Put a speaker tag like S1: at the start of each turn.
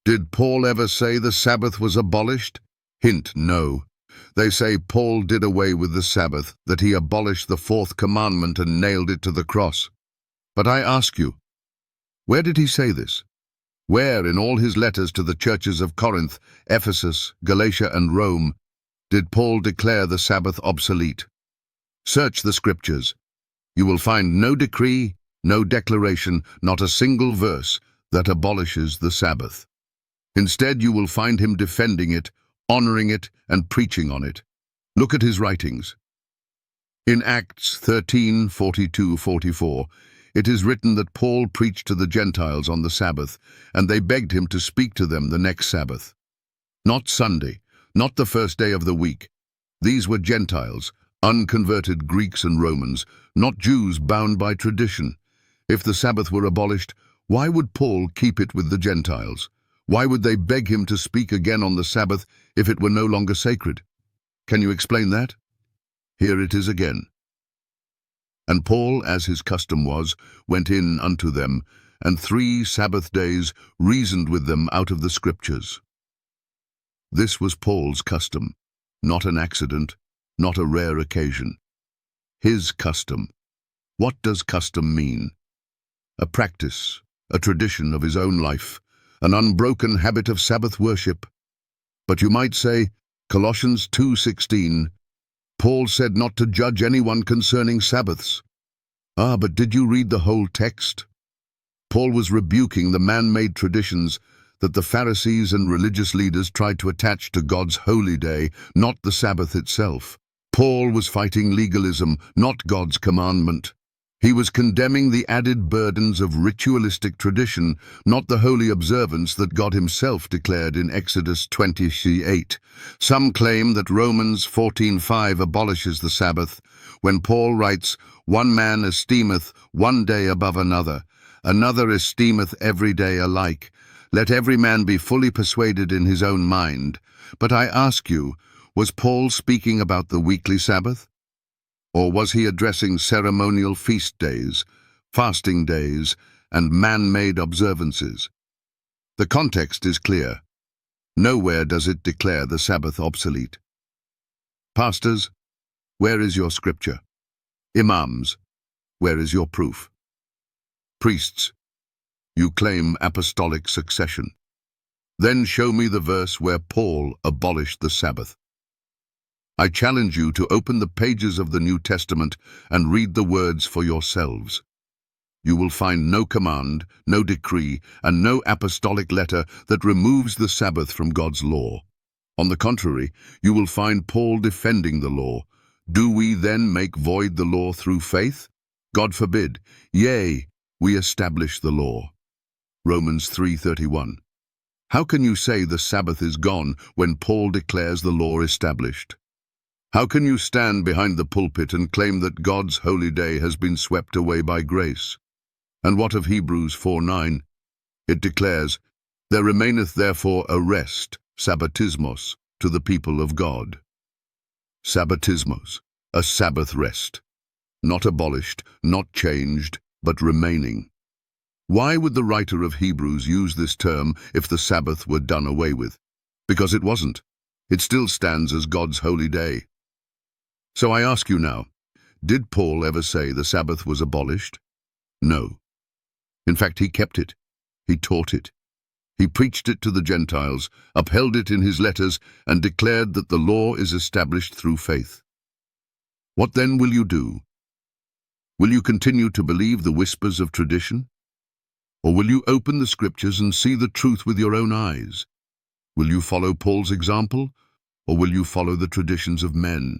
S1: Did Paul ever say the Sabbath was abolished? Hint, no. They say Paul did away with the Sabbath, that he abolished the fourth commandment and nailed it to the cross. But I ask you, where did he say this? Where, in all his letters to the churches of Corinth, Ephesus, Galatia, and Rome, did Paul declare the Sabbath obsolete? Search the Scriptures. You will find no decree, no declaration, not a single verse that abolishes the Sabbath. Instead, you will find him defending it, honoring it, and preaching on it. Look at his writings. In Acts 13:42-44, it is written that Paul preached to the Gentiles on the Sabbath, and they begged him to speak to them the next Sabbath. Not Sunday, not the first day of the week. These were Gentiles, unconverted Greeks and Romans, not Jews bound by tradition. If the Sabbath were abolished, why would Paul keep it with the Gentiles? Why would they beg him to speak again on the Sabbath if it were no longer sacred? Can you explain that? Here it is again. And Paul, as his custom was, went in unto them, and 3 Sabbath days reasoned with them out of the Scriptures. This was Paul's custom, not an accident, not a rare occasion. His custom. What does custom mean? A practice, a tradition of his own life, an unbroken habit of Sabbath worship. But you might say, Colossians 2:16, Paul said not to judge anyone concerning Sabbaths. But did you read the whole text? Paul was rebuking the man-made traditions that the Pharisees and religious leaders tried to attach to God's holy day, not the Sabbath itself. Paul was fighting legalism, not God's commandment. He was condemning the added burdens of ritualistic tradition, not the holy observance that God himself declared in Exodus 20:8. Some claim that Romans 14:5 abolishes the Sabbath, when Paul writes, "One man esteemeth one day above another, another esteemeth every day alike. Let every man be fully persuaded in his own mind." But I ask you, was Paul speaking about the weekly Sabbath? Or was he addressing ceremonial feast days, fasting days, and man-made observances? The context is clear. Nowhere does it declare the Sabbath obsolete. Pastors, where is your scripture? Imams, where is your proof? Priests, you claim apostolic succession. Then show me the verse where Paul abolished the Sabbath. I challenge you to open the pages of the New Testament and read the words for yourselves. You will find no command, no decree, and no apostolic letter that removes the Sabbath from God's law. On the contrary, you will find Paul defending the law. Do we then make void the law through faith? God forbid. Yea, we establish the law. Romans 3:31. How can you say the Sabbath is gone when Paul declares the law established? How can you stand behind the pulpit and claim that God's holy day has been swept away by grace? And what of Hebrews 4:9? It declares, "There remaineth therefore a rest, sabbatismos, to the people of God." Sabbatismos, a Sabbath rest. Not abolished, not changed, but remaining. Why would the writer of Hebrews use this term if the Sabbath were done away with? Because it wasn't. It still stands as God's holy day. So I ask you now, did Paul ever say the Sabbath was abolished? No. In fact, he kept it. He taught it. He preached it to the Gentiles, upheld it in his letters, and declared that the law is established through faith. What then will you do? Will you continue to believe the whispers of tradition? Or will you open the Scriptures and see the truth with your own eyes? Will you follow Paul's example, or will you follow the traditions of men?